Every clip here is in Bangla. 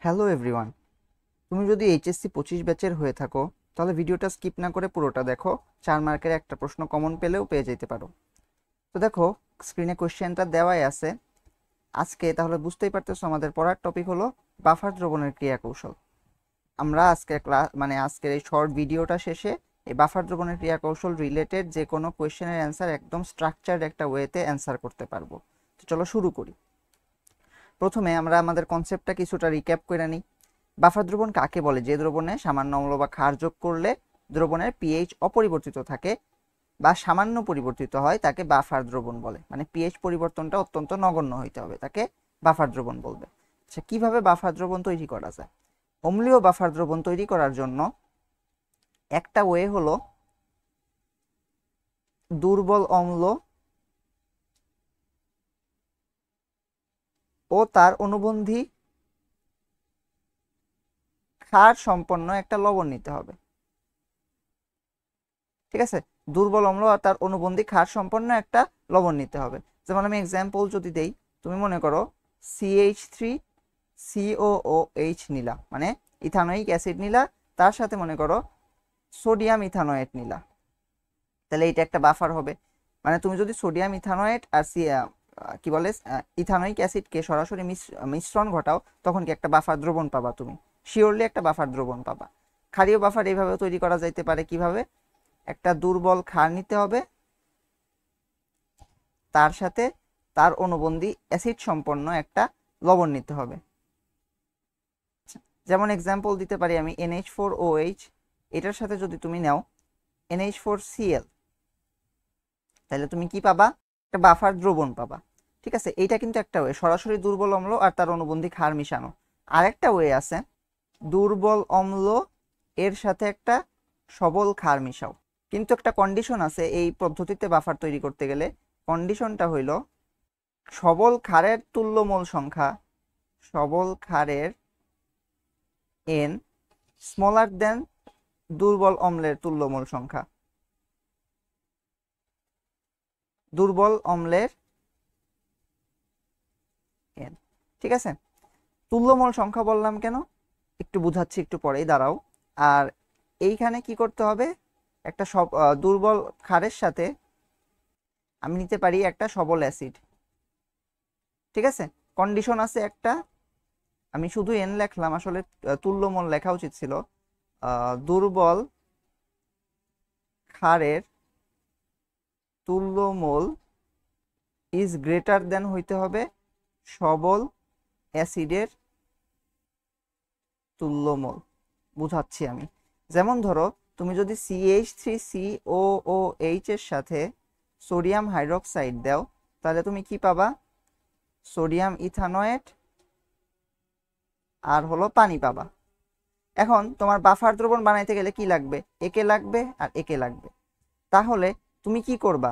হ্যালো এভরিওয়ান, তুমি যদি এইচএসসি 25 ব্যাচের হয়ে থাকো তাহলে ভিডিওটা স্কিপ না করে পুরোটা দেখো। 4 মার্কের একটা প্রশ্ন কমন পেলেও পেয়ে যেতে পারো। তো দেখো, স্ক্রিনে কোশ্চেনটা দেওয়াই আছে। আজকে তাহলে বুঝতেই পারতেছো আমাদের পড়ার টপিক হলো বাফার দ্রবণের ক্রিয়া কৌশল। আমরা আজকের আজকের এই শর্ট ভিডিওটা শেষে এই বাফার দ্রবণের ক্রিয়া কৌশল রিলেটেড যে কোনো কোয়েশ্চেনের অ্যান্সার একদম স্ট্রাকচার্ড একটা ওয়েতে অ্যান্সার করতে পারবো। তো চলো শুরু করি। প্রথমে আমরা আমাদের কনসেপ্টটা কিছুটা রিক্যাপ করে নিই। বাফার দ্রবণ কাকে বলে? যে দ্রবণে সামান্য অম্ল বা ক্ষার যোগ করলে দ্রবণের পিএইচ অপরিবর্তিত থাকে বা সামান্য পরিবর্তিত হয় তাকে বাফার দ্রবণ বলে। মানে পিএইচ পরিবর্তনটা অত্যন্ত নগণ্য হইতে হবে, তাকে বাফার দ্রবণ বলবে। আচ্ছা, কিভাবে বাফার দ্রবণ তৈরি করা যায়? অম্লীয় বাফার দ্রবণ তৈরি করার জন্য একটা ওয়ে হলো দুর্বল অম্ল ও তার অনুবন্ধী ক্ষার সম্পন্ন একটা লবণ নিতে হবে। ঠিক আছে, দুর্বল অম্ল আর তার অনুবন্ধী ক্ষার সম্পন্ন একটা লবণ নিতে হবে। যেমন আমি এক্সাম্পল যদি দেই, তুমি মনে করো CH3COOH নিলা, মানে ইথানোয়িক অ্যাসিড নিলা, তার সাথে মনে করো সোডিয়াম ইথানোয়েট নিলা, তাহলে এটা একটা বাফার হবে। মানে তুমি যদি সোডিয়াম ইথানোয়েট আর কি বলে ইথানোয়িক অ্যাসিডকে সরাসরি মিশ্রণ ঘটাও, তখন কি একটা বাফার দ্রবণ পাবা, তুমি শিওরলি একটা বাফার দ্রবণ পাবা। ক্ষারীয় বাফার এইভাবে তৈরি করা যাইতে পারে। কিভাবে? একটা দুর্বল ক্ষার নিতে হবে, তার সাথে তার অনুবন্ধী অ্যাসিড সম্পন্ন একটা লবণ নিতে হবে। যেমন এক্সাম্পল দিতে পারি আমি NH4OH, এটার সাথে যদি তুমি নাও NH4Cl, তাহলে তুমি কি পাবা? একটা বাফার দ্রবণ পাবা। ঠিক আছে, এইটা কিন্তু একটা ওয়ে, সরাসরি দুর্বল অম্ল আর তার অনুবন্ধী ক্ষার মিশানো। আর একটা ওয়ে আছে, দুর্বল অম্ল এর সাথে একটা সবল ক্ষার মিশাও। কিন্তু একটা কন্ডিশন আছে এই পদ্ধতিতে বাফার তৈরি করতে গেলে। কন্ডিশনটা হইল সবল ক্ষারের তুল্যমোল সংখ্যা, সবল ক্ষারের n স্মলার দেন দুর্বল অম্লের তুল্যমোল সংখ্যা। দুর্বল অম্লের n, ঠিক আছে। তুল্যমোল সংখ্যা বললাম কেন, একটু বুঝাচ্ছি, একটু পরেই, দাঁড়াও। আর এইখানে কি করতে হবে, একটা দুর্বল ক্ষারের সাথে আমি নিতে পারি একটা সবল অ্যাসিড। ঠিক আছে, কন্ডিশন আছে একটা, আমি শুধু এন লেখলাম, আসলে তুল্যমোল লেখা উচিত ছিল। দুর্বল ক্ষারের তুল্যমোল ইজ গ্রেটার দেন হইতে হবে সবল অ্যাসিডের তুল্যমোল। বুঝাচ্ছি আমি। যেমন ধরো, তুমি যদি CH3COOH এর সাথে সোডিয়াম হাইড্রোক্সাইড দাও, তাহলে তুমি কি পাবা? সোডিয়াম ইথানোয়েট আর হলো পানি পাবা। এখন তোমার বাফার দ্রবণ বানাইতে গেলে কি লাগবে? একে লাগবে আর একে লাগবে। তাহলে তুমি কি করবা?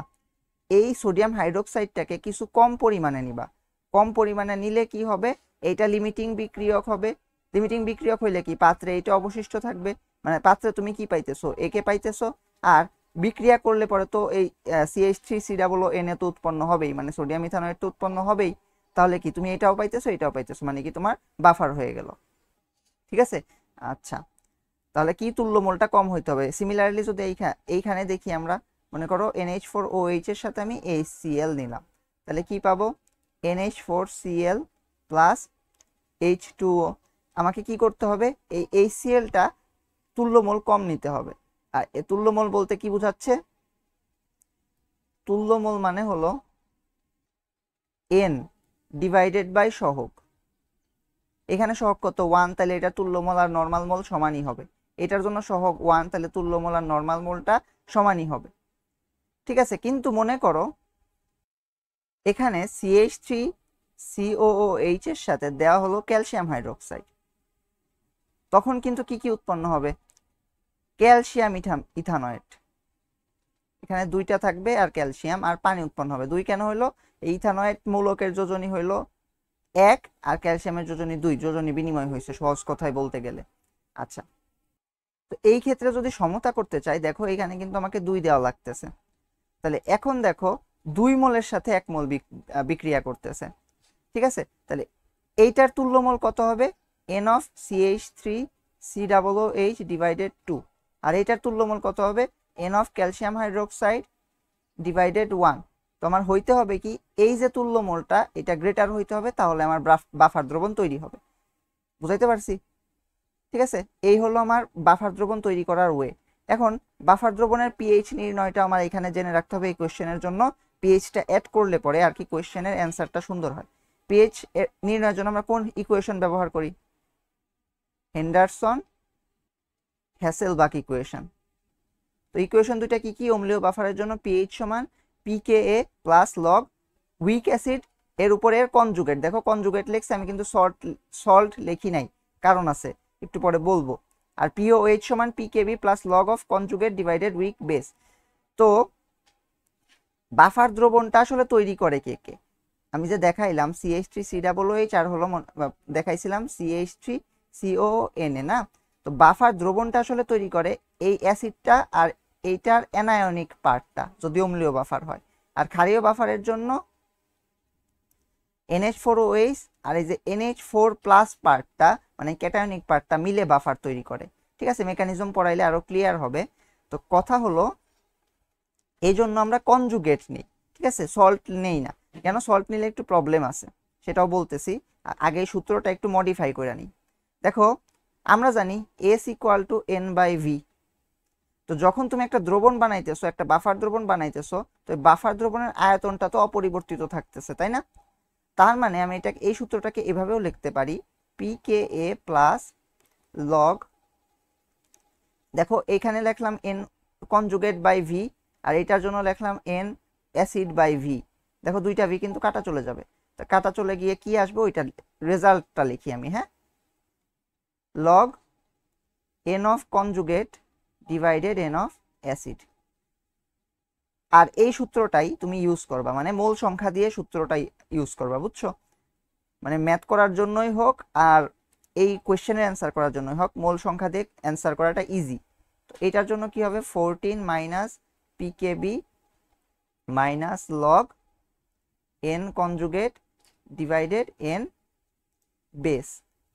এই সোডিয়াম হাইড্রোক্সাইডটাকে কিছু কম পরিমাণে নিবা। কম পরিমাণে নিলে কি হবে? এইটা লিমিটিং বিক্রিয়ক হবে। লিমিটিং বিক্রিয়ক হইলে কি পাত্রে এটা অবশিষ্ট থাকবে, মানে পাত্রে তুমি কি পাইতেছো? একে পাইতেছো। আর বিক্রিয়া করলে পরে তো এই CH3COON তো উৎপন্ন হবেই, মানে সোডিয়াম ইথানোয়েট তো উৎপন্ন হবেই। তাহলে কি তুমি এটাও পাইতেছো, এটাও পাইতেছো, মানে কি তোমার বাফার হয়ে গেল। ঠিক আছে, আচ্ছা। তাহলে কি তুল্যমোলটা কম হইতে হবে। সিমিলারলি যদি এইখানে দেখি আমরা, মনে করো NH4OH এর সাথে আমি HCl নিলাম, তাহলে কি পাবো? NH4Cl plus H2O। আমাকে কি করতে হবে? এই HClটা তুল্যমোল কম নিতে হবে। আর এ তুল্যমোল বলতে কি বোঝাচ্ছে? তুল্যমোল মানে হলো N ডিভাইডেড বাই সহগ। এখানে সহগ কত? 1, তাহলে এটা তুল্যমোল আর নর্মাল মোল সমানই হবে। এটার জন্য সহগ 1, তাহলে তুল্যমোল আর নর্মাল মোলটা সমানই হবে। ঠিক আছে, কিন্তু মনে করো এখানে CH3COOH এর সাথে দেওয়া হলো ক্যালসিয়াম হাইড্রোক্সাইড, তখন কিন্তু কি কি উৎপন্ন হবে? Calcium ethanoate. এখানে দুইটা থাকবে আর ক্যালসিয়াম আর পানি উৎপন্ন হবে। দুই কেন হইলো? এই ইথানোয়েট মূলকের যোজনী হইলো 1 আর ক্যালসিয়ামের যোজনী 2, যোজনী বিনিময় হয়েছে সহজ কথায় বলতে গেলে। আচ্ছা, তো এই ক্ষেত্রে যদি সমতা করতে চাই, দেখো এখানে কিন্তু আমাকে 2 দেওয়া লাগতেছে। তাহলে এখন দেখো 2 মোলের সাথে 1 মোল বিক্রিয়া করতেছে। ঠিক আছে, তাহলে এইটার তুল্যমোল কত হবে? এন অফ CH3COOH ডিভাইডেড 2, আর এটার তুল্যমূল কত হবে N of calcium hydroxide divided 1। তো আমার হইতে হবে কি এই যে তুল্যমূলটা এটা গ্রেটার হইতে হবে, তাহলে আমার বাফার দ্রবণ তৈরি হবে। বুঝাইতে পারছি? ঠিক আছে, এই হলো আমার বাফার দ্রবণ তৈরি করার ওয়ে। এখন বাফার দ্রবণের পিএইচ নির্ণয়টা আমার এখানে জেনে রাখতে হবে এই কোয়েশ্চেনের জন্য। পিএইচটা অ্যাড করলে পরে আর কি কোয়েশ্চেনের অ্যান্সারটা সুন্দর হয়। পিএইচ নির্ণয়ের জন্য আমরা কোন ইকুয়েশন ব্যবহার করি? Henderson Hasselbalch equation. তো ইকুয়েশন দুইটা কি কি? অম্লীয় বাফারের জন্য পিএইচ সমান pKa plus log weak acid এর উপরে এর কনজুগেট। দেখো কনজুগেট লিখছি আমি, কিন্তু সল্ট লিখি নাই, কারণ আছে একটু পরে বলবো। আর POH সমান pKb plus log of conjugate divided week base. তো বাফার দ্রবণটা আসলে তৈরি করে কে কে? আমি যে দেখাইলাম CH3COOH আর হলো দেখাইছিলাম CH3COONA না। তো বাফার দ্রবণটা আসলে তৈরি করে এই অ্যাসিডটা আর এইটার অ্যানায়নিক পার্টটা যদি অম্লীয় বাফার হয়। আর ক্ষারীয় বাফারের জন্য NH4OH আর এই যে NH4 প্লাস পার্টটা মানে ক্যাটায়নিক পার্টটা মিলে বাফার তৈরি করে। ঠিক আছে, মেকানিজম পড়াইলে আরো ক্লিয়ার হবে। তো কথা হলো এই জন্য আমরা কনজুগেট নিই। ঠিক আছে, সল্ট নেই না। কেন? সল্ট নিলে একটু প্রবলেম আছে, সেটাও বলতেছি। আগে এই সূত্রটা একটু মডিফাই করে নিই। দেখো আমরা জানি S = N/V। তো যখন তুমি একটা দ্রবণ বানাইতেছো, একটা বাফার দ্রবণ বানাইতেছো, তো বাফার দ্রবণের আয়তনটা তো অপরিবর্তিত থাকতেছে, তাই না? তার মানে আমি এটা এই সূত্রটাকে এভাবেও লিখতে পারি pKa প্লাস লগ, দেখো এখানে লিখলাম N কনজুগেট বাই V, আর এটার জন্য লিখলাম N অ্যাসিড বাই V। দেখো দুইটা V কিন্তু কাটা চলে যাবে, তো কাটা চলে গিয়ে কি আসবে ওইটা রেজাল্টটা লিখি আমি। হ্যাঁ, log N of conjugate divided N of acid. আর এই সূত্রটাই তুমি ইউজ করবা, মানে মোল সংখ্যা দিয়ে সূত্রটাই ইউজ করবা, বুঝছো? মানে ম্যাথ করার জন্যই হোক আর এই কোয়েশ্চেনের অ্যান্সার করার জন্যই হোক, মোল সংখ্যা দিয়ে অ্যান্সার করাটা ইজি। তো এটার জন্য কি হবে 14 minus pKb minus log N conjugate divided N base.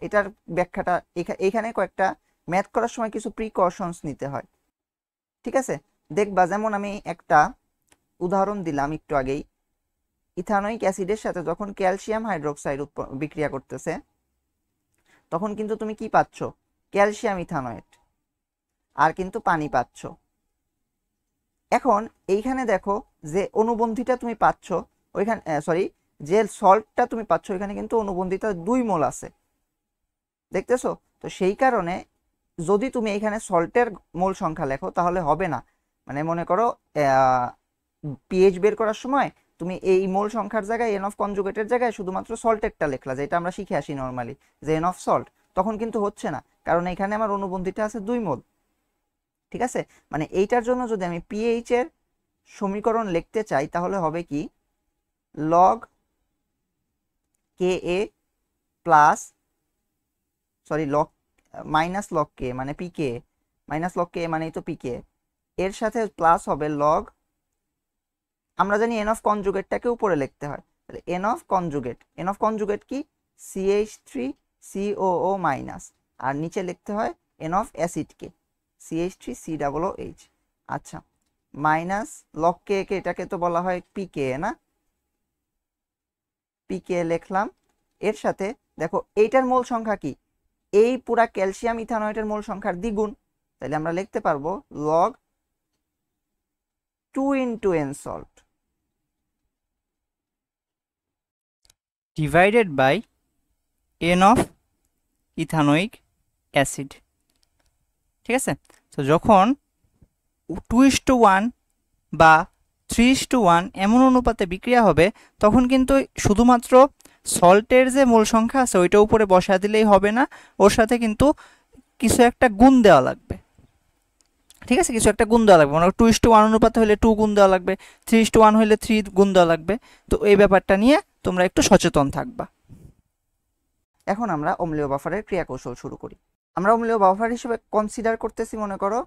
এটার ব্যাখ্যাটা এখানে কয়েকটা ম্যাথ করার সময় কিছু প্রিকশনস নিতে হয়। ঠিক আছে, দেখবা যেমন আমি একটা উদাহরণ দিলাম একটু আগেই, ইথানোয়িক অ্যাসিডের সাথে যখন ক্যালসিয়াম হাইড্রোক্সাইড বিক্রিয়া করতেছে তখন কিন্তু তুমি কি পাচ্ছ? ক্যালসিয়াম ইথানয়েট আর কিন্তু পানি পাচ্ছ। এখন এইখানে দেখো যে অনুবন্ধিটা তুমি পাচ্ছ ওইখানে, সরি, যে সল্টটা তুমি পাচ্ছ এখানে কিন্তু অনুবন্ধিতা 2 মোল আছে, দেখতেছো? তো সেই কারণে যদি তুমি এখানে সল্টের মোল সংখ্যা লেখো তাহলে হবে না। মানে মনে করো পিএইচ বের করার সময় তুমি এই মোল সংখ্যার জায়গায় এন অফ কনজুগেটের জায়গায় শুধুমাত্র সল্টেরটা লিখলা, যেটা আমরা শিখে আসি নর্মালি যে এন অফ সল্ট, তখন কিন্তু হচ্ছে না, কারণ এখানে আমার অনুবন্ধিতা আছে 2 মোল। ঠিক আছে, মানে এইটার জন্য যদি আমি পিএইচ এর সমীকরণ লিখতে চাই তাহলে হবে কি log K a plus, sorry log minus log K মানে পিকে, মাইনাস লগ কে মানেই তো পিকে, এর সাথে প্লাস হবে লগ, আমরা জানি এন অফ কনজুগেটটাকে উপরে লিখতে হয়, তাহলে এন অফ কনজুগেট কি CH3COO মাইনাস, আর নিচে লিখতে হয় এন অফ অ্যাসিডকে CH3COOH। আচ্ছা, মাইনাস লগ কে কে এটাকে তো বলা হয় পিকে না, পিকে লিখলাম। এর সাথে দেখো এইটার মোল সংখ্যা কি, এই পুরা ক্যালসিয়াম ইথানয়েটের মোল সংখ্যার দ্বিগুণ, তাহলে আমরা লিখতে পারবো log 2 into N salt divided by N of ethanoic acid. ঠিক আছে, তো যখন 2:1 বা 3:1 এমন অনুপাতে বিক্রিয়া হবে তখন কিন্তু শুধুমাত্র সল্টের যে মোল সংখ্যা আছে ওইটা উপরে বসা দিলেই হবে না, ওর সাথে কিন্তু কিছু একটা গুণ দেওয়া লাগবে। ঠিক আছে, কিছু একটা গুণ দেওয়া লাগবে, মানে 2:1 অনুপাতে হলে 2 গুণ দেওয়া লাগবে, 3:1 হলে 3 গুণ দেওয়া লাগবে। তো এই ব্যাপারটা নিয়ে তোমরা একটু সচেতন থাকবা। এখন আমরা অম্লীয় বাফারের ক্রিয়া কৌশল শুরু করি। আমরা অম্লীয় বাফার হিসেবে কনসিডার করতেছি মনে করো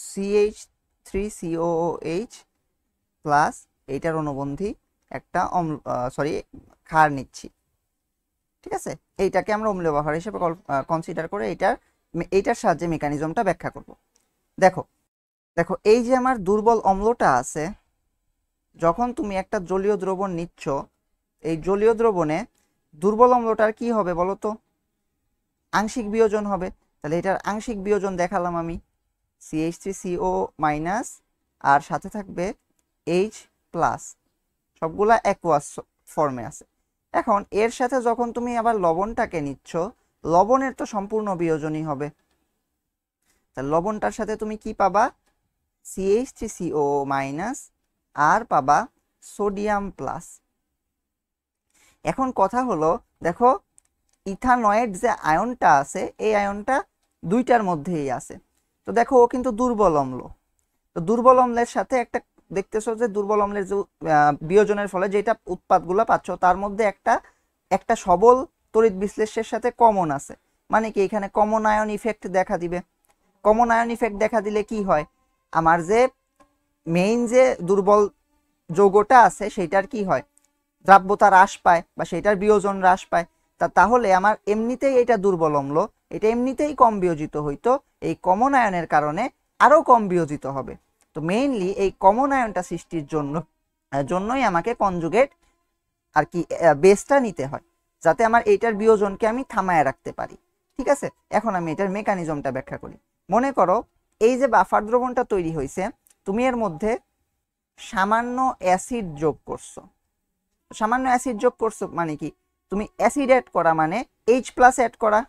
CH3COOH প্লাস এইটার অনুবন্ধী একটা ক্ষার নিচ্ছি। ঠিক আছে, এইটাকে আমরা অম্লীয় বাফার হিসেবে কনসিডার করে এইটার সাহায্যে মেকানিজমটা ব্যাখ্যা করব। দেখো দেখো এই যে আমার দুর্বল অম্লটা আছে, যখন তুমি একটা জলীয় দ্রবণ নিচ্ছ, এই জলীয় দ্রবণে দুর্বল অম্লটার কি হবে বলো তো? আংশিক বিয়োজন হবে। তাহলে এটার আংশিক বিয়োজন দেখালাম আমি, CH3CO মাইনাস আর সাথে থাকবে H প্লাস, সবগুলা অ্যাকুয়াস ফর্মে আছে। এখন এর সাথে যখন তুমি আবার লবণটাকে নিচ্ছ, লবণের তো সম্পূর্ণ বিয়োজনই হবে। তাহলে লবণটার সাথে তুমি কি পাবা? CH3CO মাইনাস আর পাবা সোডিয়াম প্লাস। এখন কথা হলো, দেখো ইথানয়েড যে আয়নটা আছে, এই আয়নটা দুইটার মধ্যেই আছে। তো দেখো ও কিন্তু দুর্বল অম্ল। তো দুর্বল অম্লের সাথে একটা দেখতেছো যে দুর্বল অম্লের যে বিয়োজনের ফলে যেটা উৎপাদগুলো পাচ্ছ, তার মধ্যে একটা সবল তড়িৎ বিশ্লেষের সাথে কমন আছে। মানে কি, এখানে কমন আয়ন ইফেক্ট দেখা দিবে। কমন আয়ন ইফেক্ট দেখা দিলে কি হয়, আমার যে মেইন যে দুর্বল যৌগটা আছে সেটার কি হয়, দ্রাব্যতা হ্রাস পায় বা সেটার বিয়োজন হ্রাস পায়। তাহলে আমার এমনিতেই এটা দুর্বল অম্ল, এটা এমনিতেই কম বিয়োজিত হইতো, এই কমন আয়নের কারণে আরো কম বিয়োজিত হবে। তো মেইনলি এই কমন আয়নটা সৃষ্টির জন্যই আমাকে কনজুগেট আর কি বেসটা নিতে হয়, যাতে আমার এইটার বিয়োজনকে আমি থামায় রাখতে পারি। ঠিক আছে, এখন আমি এটার মেকানিজমটা ব্যাখ্যা করি। মনে করো এই যে বাফার দ্রবণটা তৈরি হয়েছে, তুমি এর মধ্যে সামান্য অ্যাসিড যোগ করছো। সামান্য অ্যাসিড যোগ করছো মানে কি, তুমি অ্যাসিড অ্যাড করা মানে H প্লাস অ্যাড করা।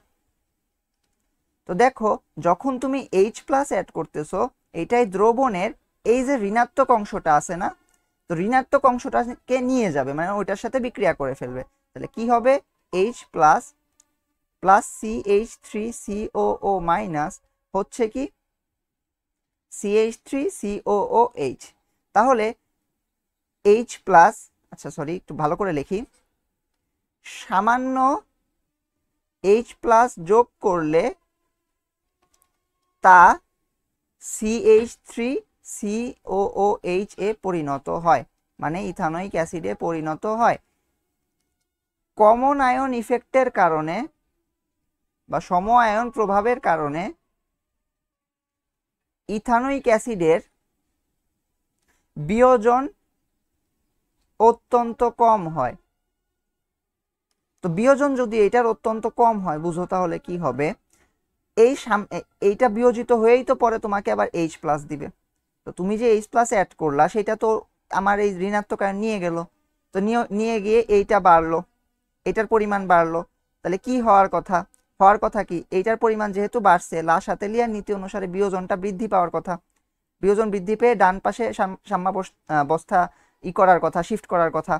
তো দেখো যখন তুমি H প্লাস অ্যাড করতেছো, এটাই দ্রবণের এই যে ঋণাত্মক অংশটা আছে না, তো ঋণাত্মক অংশটাকে নিয়ে যাবে, মানে ওইটার সাথে বিক্রিয়া করে ফেলবে। তাহলে কি হবে, H plus plus CH3COO minus হচ্ছে কি CH3COOH। তাহলে H প্লাস, আচ্ছা সরি একটু ভালো করে লিখি, সামান্য H প্লাস যোগ করলে তা CH3COOH এ পরিণত হয়, মানে ইথানোয়িক অ্যাসিডে পরিণত হয়। কমন আয়ন ইফেক্টের কারণে বা সম আয়ন প্রভাবের কারণে ইথানোয়িক অ্যাসিডের বিয়োজন অত্যন্ত কম হয়। তো বিয়োজন যদি এটার অত্যন্ত কম হয়, বুঝো তাহলে কি হবে, এইটা বিয়োজিত হয়েই তো পরে তোমাকে আবার H প্লাস দিবে। তো তুমি যে H প্লাস অ্যাড করলা, সেটা তো আমার এই ঋণাত্মক আয়ন নিয়ে গেল, তো নিয়ে গিয়ে এইটা বাড়লো, এটার পরিমাণ বাড়লো। তাহলে কি হওয়ার কথা, কি এইটার পরিমাণ যেহেতু বাড়ছে, লা শাতেলিয়ার নীতি অনুসারে বিয়োজনটা বৃদ্ধি পাওয়ার কথা। বিয়োজন বৃদ্ধি পেয়ে ডান পাশে সাম্যাবস্থা করার কথা, শিফট করার কথা।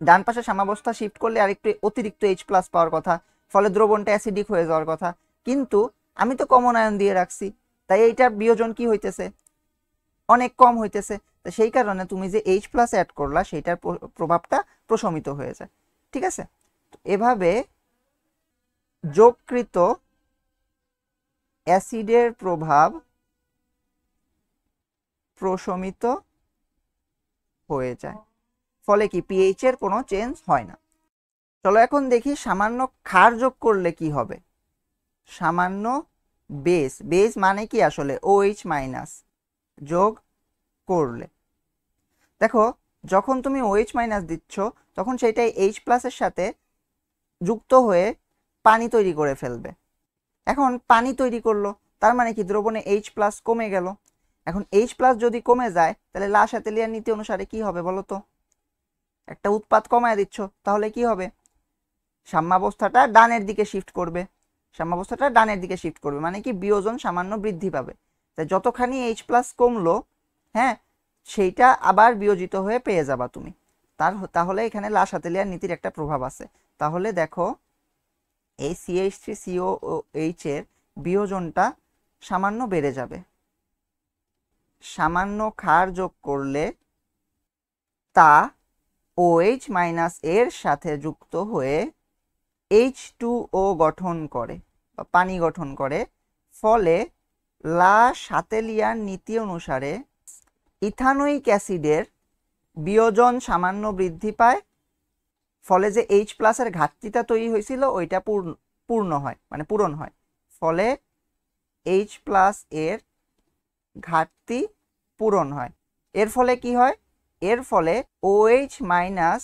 ডান পাশে সাম্যাবস্থা শিফট করলে আরেকটু অতিরিক্ত H প্লাস পাওয়ার কথা, ফলে দ্রবণটা অ্যাসিডিক হয়ে যাওয়ার কথা। কিন্তু আমি তো কমন আয়ন দিয়ে রাখছি, তাই এইটার বিয়োজন কি হইতেছে, অনেক কম হইতেছে। তো সেই কারণে তুমি যে H প্লাস অ্যাড করলা, সেইটার প্রভাবটা প্রশমিত হয়ে যায়। ঠিক আছে, তো এভাবে যোগকৃত অ্যাসিডের প্রভাব প্রশমিত হয়ে যায়, ফলে কি পিএইচ এর কোনো চেঞ্জ হয় না। চলো এখন দেখি সামান্য ক্ষার যোগ করলে কি হবে। সামান্য বেস মানে কি আসলে OH মাইনাস যোগ করলে, দেখো যখন তুমি OH মাইনাস দিচ্ছ, তখন সেটাই H প্লাসের সাথে যুক্ত হয়ে পানি তৈরি করে ফেলবে। এখন পানি তৈরি করলো, তার মানে কি দ্রবণে H প্লাস কমে গেল। এখন H প্লাস যদি কমে যায়, তাহলে লা শাতেলিয়ার নীতি অনুসারে কি হবে বলো তো, একটা উৎপাদ কমায় দিচ্ছ, তাহলে কি হবে, সাম্যাবস্থাটা ডানের দিকে শিফট করবে। মানে কি বিয়োজন সামান্য বৃদ্ধি পাবে। তাই যতখানি H প্লাস কমলো, হ্যাঁ, সেইটা আবার বিয়োজিত হয়ে পেয়ে যাবা তুমি। তাহলে এখানে লা শাতেলিয়ার নীতির একটা প্রভাব আছে। তাহলে দেখো এই CH3COOH এর বিয়োজনটা সামান্য বেড়ে যাবে। সামান্য ক্ষার যোগ করলে তা OH মাইনাস এর সাথে যুক্ত হয়ে H2O গঠন করে বা পানি গঠন করে, ফলে লা শাতেলিয়ার নীতি অনুসারে ইথানোয়িক অ্যাসিডের বিয়োজন সামান্য বৃদ্ধি পায়, ফলে যে H প্লাসের ঘাটতিটা তৈরি হয়েছিল ওইটা পূর্ণ হয়, মানে পূরণ হয়। ফলে H প্লাস এর ঘাটতি পূরণ হয়। এর ফলে কি হয়? এর ফলে OH মাইনাস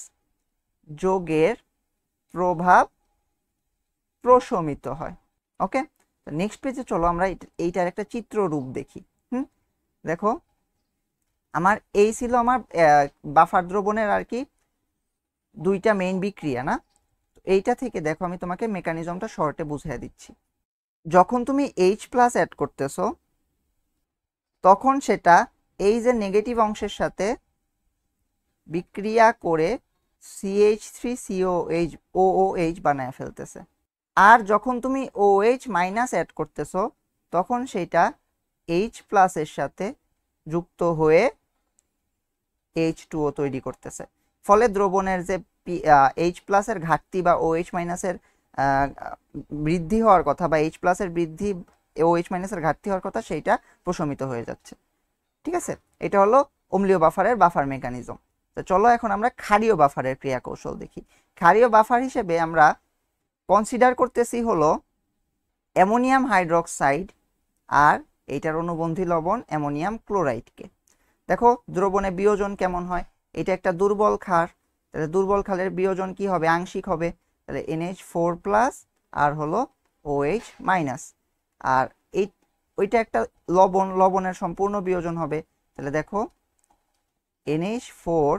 যোগের প্রভাব প্রশমিত হয়। ওকে, নেক্সট পেজে চলো আমরা এইটার একটা চিত্র রূপ দেখি। দেখো, আমার এই ছিল আমার বাফার দ্রবণের আর কি দুইটা মেইন বিক্রিয়া না। এইটা থেকে দেখো আমি তোমাকে মেকানিজমটা শর্টে বুঝিয়ে দিচ্ছি। যখন তুমি H প্লাস অ্যাড করতেছো তখন সেটা এই যে নেগেটিভ অংশের সাথে বিক্রিয়া করে CH3COOH বানায় ফেলতেছে। আর যখন তুমি OH মাইনাস অ্যাড করতেছো তখন সেটা H প্লাসের সাথে যুক্ত হয়ে H2O তৈরি করতেছে। ফলে দ্রবণের যে H প্লাসের ঘাটতি বা OH মাইনাসের বৃদ্ধি হওয়ার কথা বা H প্লাসের বৃদ্ধি OH মাইনাসের ঘাটতি হওয়ার কথা সেইটা প্রশমিত হয়ে যাচ্ছে। ঠিক আছে, এটা হলো অম্লীয় বাফারের বাফার মেকানিজম। তো চলো এখন আমরা ক্ষারীয় বাফারের ক্রিয়া কৌশল দেখি। ক্ষারীয় বাফার হিসেবে আমরা কনসিডার করতেছি হলো অ্যামোনিয়াম হাইড্রোক্সাইড আর এইটার অনুবন্ধী লবণ অ্যামোনিয়াম ক্লোরাইডকে। দেখো দ্রবণে বিয়োজন কেমন হয়, এটা একটা দুর্বল ক্ষার, তাহলে দুর্বল ক্ষারের বিয়োজন কি হবে? আংশিক হবে, তাহলে NH4 প্লাস আর হলো OH মাইনাস। আর ওইটা একটা লবণ, লবণের সম্পূর্ণ বিয়োজন হবে, তাহলে দেখো NH4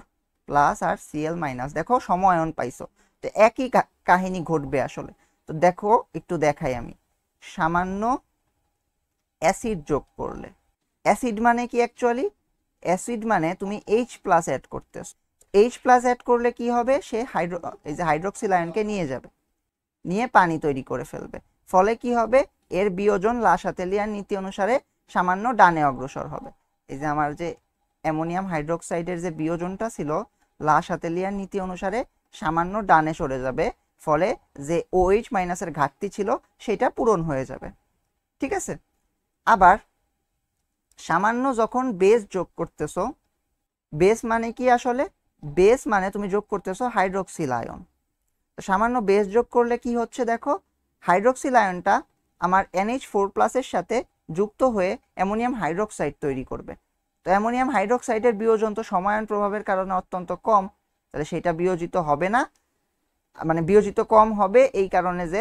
প্লাস আর Cl মাইনাস। দেখো সম-আয়ন পাইছো, তো একই কাহিনী ঘটবে আসলে। তো দেখো একটু দেখাই আমি, সামান্য অ্যাসিড যোগ করলে, অ্যাসিড মানে কি অ্যাকচুয়ালি? অ্যাসিড মানে তুমি H প্লাস অ্যাড করতেছো। H প্লাস অ্যাড করলে কি হবে? সে এই যে হাইড্রোক্সিল আয়নকে নিয়ে যাবে, নিয়ে পানি তৈরি করে ফেলবে। ফলে কি হবে? এর বিয়োজন লাসাতেলিয়ার নীতি অনুসারে সামান্য ডানে অগ্রসর হবে। এই যে আমার যে অ্যামোনিয়াম হাইড্রোক্সাইডের যে বিয়োজনটা ছিল লাসাতেলিয়ার নীতি অনুসারে সামান্য ডানে সরে যাবে, ফলে যে OH মাইনাসের ঘাটতি ছিল সেটা পূরণ হয়ে যাবে। ঠিক আছে, আবার সামান্য যখন বেস যোগ করতেছো, বেস মানে কি আসলে? বেস মানে তুমি যোগ করতেছো হাইড্রোক্সিল আয়ন। সামান্য বেস যোগ করলে কি হচ্ছে দেখো, হাইড্রোক্সিল আয়নটা আমার NH4 প্লাসের সাথে যুক্ত হয়ে অ্যামোনিয়াম হাইড্রোক্সাইড তৈরি করবে। তো অ্যামোনিয়াম হাইড্রোক্সাইডের বিয়োজন তো সম-আয়ন প্রভাবের কারণে অত্যন্ত কম, তাহলে সেটা বিয়োজিত হবে না, মানে বিয়োজিত কম হবে এই কারণে যে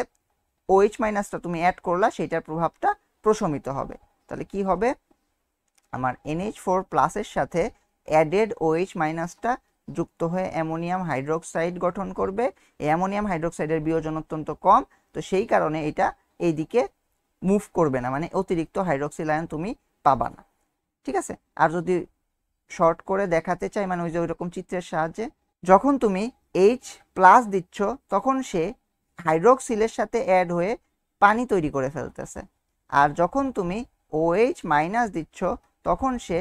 OH মাইনাসটা তুমি অ্যাড করলা সেটার প্রভাবটা প্রশমিত হবে। তাহলে কি হবে? আমার NH4 প্লাসের সাথে অ্যাডেড OH মাইনাসটা যুক্ত হয়ে অ্যামোনিয়াম হাইড্রোক্সাইড গঠন করবে। এই অ্যামোনিয়াম হাইড্রোক্সাইডের বিয়োজন অত্যন্ত কম, তো সেই কারণে এটা এইদিকে মুভ করবে না, মানে অতিরিক্ত হাইড্রোক্সিল আয়ন তুমি পাবা না। ঠিক আছে, আর যদি শর্ট করে দেখাতে চাই, মানে ওই যে ওইরকম চিত্রের সাহায্যে, যখন তুমি H প্লাস দিচ্ছ তখন সে হাইড্রোক্সিলের সাথে অ্যাড হয়ে পানি তৈরি করে ফেলতেছে, আর যখন তুমি OH মাইনাস দিচ্ছ তখন সে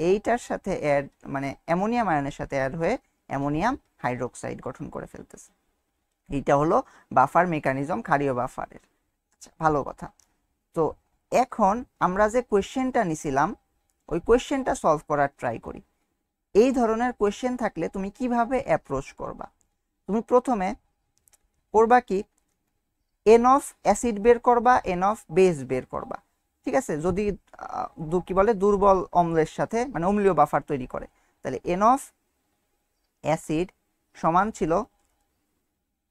এইটার সাথে অ্যাড, মানে অ্যামোনিয়াম আয়নের সাথে অ্যাড হয়ে অ্যামোনিয়াম হাইড্রোক্সাইড গঠন করে ফেলতেছে। এইটা হলো বাফার মেকানিজম ক্ষারীয় বাফারের। আচ্ছা, ভালো কথা। তো এখন আমরা যে কোয়েশ্চেনটা নিছিলাম ওই কোয়েশ্চেনটা সলভ করার ট্রাই করি। এই ধরনের কোয়েশ্চেন থাকলে তুমি কিভাবে অ্যাপ্রোচ করবা? তুমি প্রথমে করবা কি, এন অফ অ্যাসিড বের করবা, এন অফ বেস বের করবা। ঠিক আছে, যদি কি বলে দুর্বল অম্লের সাথে মানে অম্লীয় বাফার তৈরি করে, তাহলে এন অফ অ্যাসিড সমান ছিল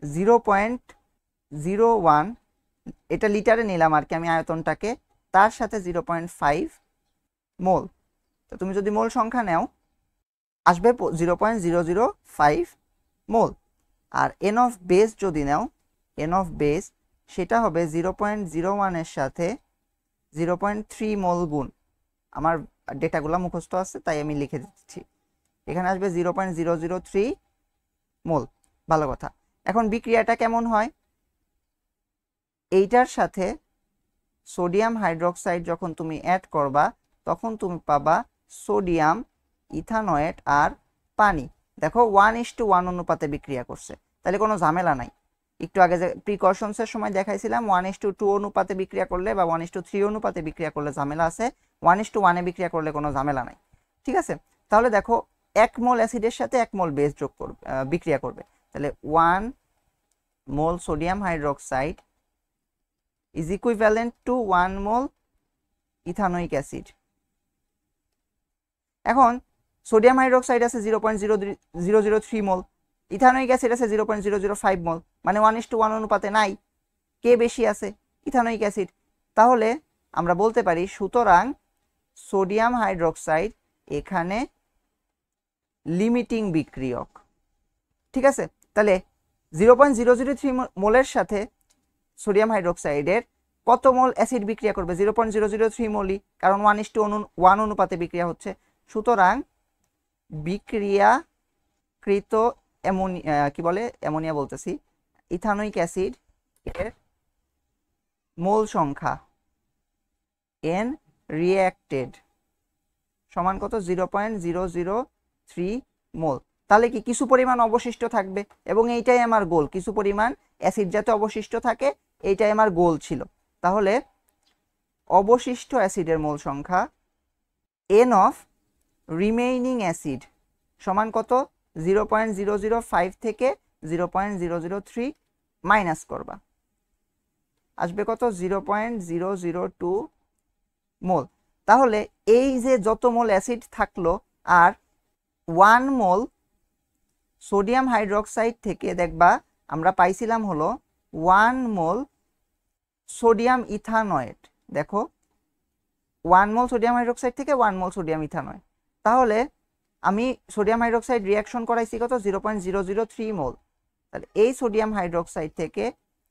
0.01, এটা লিটারে নিলাম আর কি আমি আয়তনটাকে, তার সাথে 0.5 মোল। তো তুমি যদি মোল সংখ্যা নাও আসবে 0.005 মোল। আর এন অফ বেস যদি নাও, এন অফ বেস সেটা হবে 0.01 এর সাথে 0.3 মোল গুণ। আমার ডেটাগুলো মুখস্থ আছে তাই আমি লিখে দিচ্ছি, এখানে আসবে 0.003 মোল। ভালো কথা। এখন বিক্রিয়াটা কেমন হয়? এইটার সাথে সোডিয়াম হাইড্রোক্সাইড যখন তুমি অ্যাড করবা তখন তুমি পাবা সোডিয়াম ইথানয়েট আর পানি। দেখো 1:1 অনুপাতে বিক্রিয়া করছে, তাহলে কোনো ঝামেলা নাই। একটু আগে যে প্রিকশনসের সময় দেখাইছিলাম 1:2 অনুপাতে বিক্রিয়া করলে বা 1:3 অনুপাতে বিক্রিয়া করলে ঝামেলা আছে, 1:1 বিক্রিয়া করলে কোনো ঝামেলা নাই। ঠিক আছে, তাহলে দেখো 1 মোল অ্যাসিডের সাথে 1 মোল বেস যোগ করবে, বিক্রিয়া করবে, তাহলে 1 মোল sodium hydroxide is equivalent to 1 mole ethanoic acid. এখন সোডিয়াম হাইড্রোক্সাইড আছে 0.003 মোল, ইথানোয়িক অ্যাসিড আছে 0.005 মোল, মানে 1:1 অনুপাতে নাই। কে বেশি আছে? Ethanoic acid. তাহলে আমরা বলতে পারি সুতরাং সোডিয়াম হাইড্রোক্সাইড এখানে লিমিটিং বিক্রিয়ক। ঠিক আছে, তাহলে 0.003 মোলের সাথে সোডিয়াম হাইড্রোক্সাইডের কত মোল অ্যাসিড বিক্রিয়া করবে? 0.003 মোলই, কারণ 1:1 অনুপাতে বিক্রিয়া হচ্ছে। সুতরাং বিক্রিয়াকৃত অ্যামোনিয়া বলতেছি, ইথানোয়িক অ্যাসিড এর মোল সংখ্যা n রিঅ্যাক্টেড সমান কত? 0.003 মোল। তাহলে কি কিছু পরিমাণ অবশিষ্ট থাকবে, এবং এইটাই আমার গোল, কিছু পরিমাণ অ্যাসিড যাতে অবশিষ্ট থাকে, এইটাই আমার গোল ছিল। তাহলে অবশিষ্ট অ্যাসিডের মোল সংখ্যা n অফ রিমেইনিং অ্যাসিড সমান কত? 0.005 থেকে 0.003 মাইনাস করবা, আসবে কত? 0.002 মোল। তাহলে এই যে যত মোল অ্যাসিড থাকলো আর 1 মোল সোডিয়াম হাইড্রোক্সাইড থেকে দেখবা আমরা পাইছিলাম হলো 1 মোল সোডিয়াম ইথানয়েড। দেখো 1 মোল সোডিয়াম হাইড্রোক্সাইড থেকে 1 মোল সোডিয়াম ইথানয়েড। তাহলে আমি সোডিয়াম হাইড্রোক্সাইড রিঅ্যাকশন করাইছি কত? 0.003 মোল। তাহলে এই সোডিয়াম হাইড্রোক্সাইড থেকে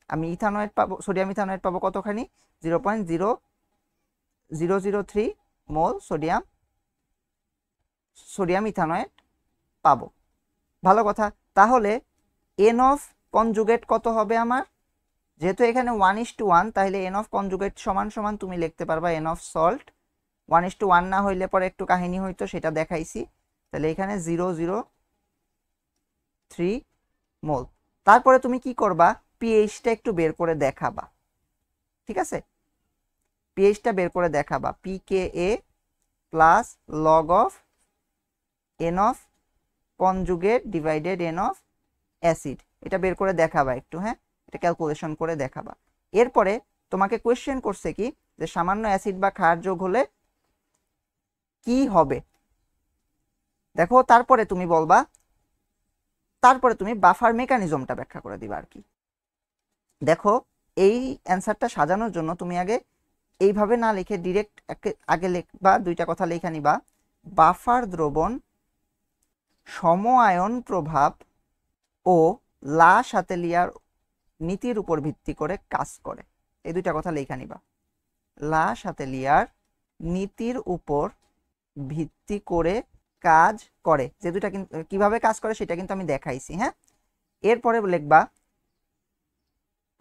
আমি ইথানয়েড পাবো, সোডিয়াম ইথানয়েড পাবো কতখানি? 0.003 মোল সোডিয়াম ইথানয়েড পাবো। ভালো কথা। তাহলে n অফ কনজুগেট কত হবে আমার? যেহেতু এখানে 1:1, তাহলে n অফ কনজুগেট সমান সমান তুমি লিখতে পারবা n অফ সল্ট। 1:1 না হইলে পরে একটু কাহিনী হইতো, সেটা দেখাইছি। তাহলে এখানে 0.003 মোল। তারপরে তুমি কি করবা? পিএইচটা একটু বের করে দেখাবা। ঠিক আছে, পিএইচটা বের করে দেখাবা। pKa plus log of n of conjugate divided n of acid, এটা বের করে দেখাবা একটু। হ্যাঁ, এটা ক্যালকুলেশন করে দেখাবা। এরপরে তোমাকে কোয়েশ্চেন করছে কি, যে সামান্য অ্যাসিড বা ক্ষার যোগ হলে কি হবে। দেখো তারপরে তুমি বলবা, তারপরে তুমি বাফার মেকানিজমটা ব্যাখ্যা করে দিবা আর কি। দেখো এই অ্যান্সারটা সাজানোর জন্য তুমি আগে এইভাবে না লিখে ডিরেক্ট আগে লিখবা, দুইটা কথা লেখা নিবা। বাফার দ্রবণ সম আয়ন প্রভাব ও লা শাতেলিয়ার নীতির উপর ভিত্তি করে কাজ করে, এই দুইটা কথা লেখা নিবা। লা শাতেলিয়ার নীতির উপর ভিত্তি করে কাজ করে, যে দুইটা কিভাবে কাজ করে সেটা কিন্তু আমি দেখাইছি। হ্যাঁ, এরপরে লিখবা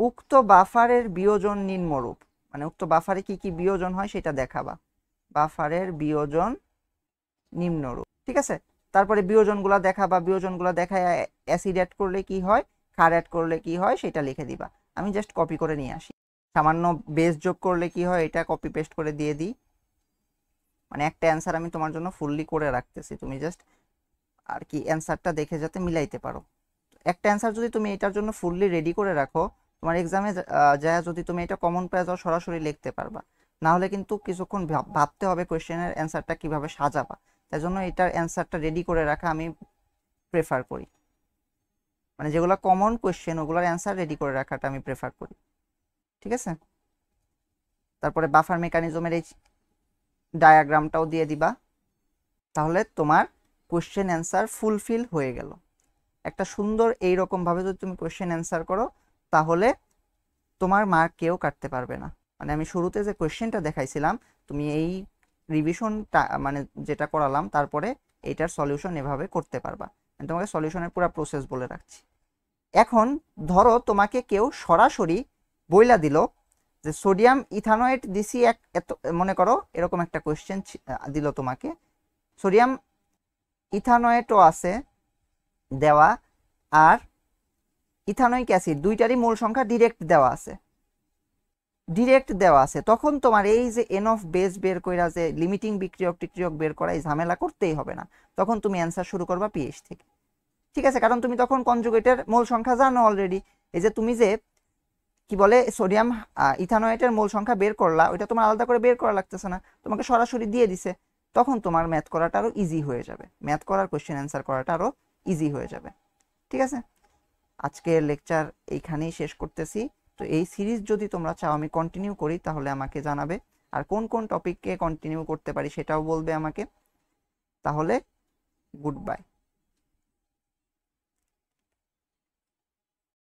উক্ত বাফারের বিয়োজন নিম্নরূপ, মানে উক্ত বাফারে কি কি বিয়োজন হয় সেটা দেখাবা। বাফারের বিয়োজন নিম্নরূপ। ঠিক আছে, তারপরে বিয়োজনগুলা দেখাবা, বিয়োজনগুলা দেখায় অ্যাসিড অ্যাড করলে কি হয়, ক্ষার অ্যাড করলে কি হয় সেটা লিখে দিবা। আমি জাস্ট কপি করে নিয়ে আসি। সামান্য বেস যোগ করলে কি হয়, এটা কপি পেস্ট করে দিয়ে দিই। মানে একটা অ্যান্সার আমি তোমার জন্য ফুললি করে রাখতেছি, তুমি জাস্ট আর কি অ্যান্সারটা দেখে যাতে মিলাইতে পারো। একটা অ্যান্সার যদি তুমি এটার জন্য ফুললি রেডি করে রাখো, তোমার এক্সামে যায় যদি তুমি এটা কমন পেয়ে যাও সরাসরি লিখতে পারবা। না হলে কিন্তু কিছুক্ষণ ভাবতে হবে কোয়েশ্চেনের অ্যান্সারটা কিভাবে সাজাবা। তাই জন্য এটার অ্যান্সারটা রেডি করে রাখা আমি প্রেফার করি, মানে যেগুলো কমন কোয়েশ্চেন ওগুলোর অ্যান্সার রেডি করে রাখাটা আমি প্রেফার করি। ঠিক আছে, তারপরে বাফার মেকানিজমের এই ডায়াগ্রামটাও দিয়ে দিবা, তাহলে তোমার কোয়েশ্চেন অ্যান্সার ফুলফিল হয়ে গেল। একটা সুন্দর এইরকম ভাবে যদি তুমি কোয়েশ্চেন অ্যান্সার করো তাহলে তোমার মার্ক কেউ কাটতে পারবে না। মানে আমি শুরুতে যে কোয়েশ্চেনটা দেখাইছিলাম, তুমি এই রিভিশনটা মানে যেটা করালাম তারপরে এইটার সলিউশন এভাবে করতে পারবা। আমি তোমাকে সলিউশনের পুরো প্রসেস বলে রাখছি। এখন ধরো তোমাকে কেউ সরাসরি বইলা দিল যে সোডিয়াম ইথানয়েড দিছি এত, মনে করো এরকম একটা কোয়েশ্চেন দিল তোমাকে, সোডিয়াম ইথানয়েডও আছে দেওয়া আর ইথানোয়িক অ্যাসিড দুইটারই মোল সংখ্যা ডিরেক্ট দেওয়া আছে, তখন তোমার এই যে এন অফ বেস বের কইরা যে লিমিটিং বিক্রিয়ক টিক্রিয়ক বের করা এই ঝামেলা করতেই হবে না। তখন তুমি অ্যান্সার শুরু করবা পিএইচ থেকে। ঠিক আছে, কারণ তুমি তখন কনজুগেটের মোল সংখ্যা জানো অলরেডি। এই যে তুমি যে কি বলে সোডিয়াম ইথানয়েটের মোল সংখ্যা বের করলা, ওইটা তোমার আলাদা করে বের করা লাগতেছে না, তোমাকে সরাসরি দিয়ে দিছে, তখন তোমার ম্যাথ করাটা আরো ইজি হয়ে যাবে, ম্যাথ করার কোশ্চেন অ্যান্সার করাটা আরো ইজি হয়ে যাবে। ঠিক আছে, আজকের লেকচার এইখানেই শেষ করতেছি। তো এই সিরিজ যদি তোমরা চাও আমি কন্টিনিউ করি তাহলে আমাকে জানাবে, আর কোন কোন টপিককে কন্টিনিউ করতে পারি সেটাও বলবে আমাকে। তাহলে গুড বাই।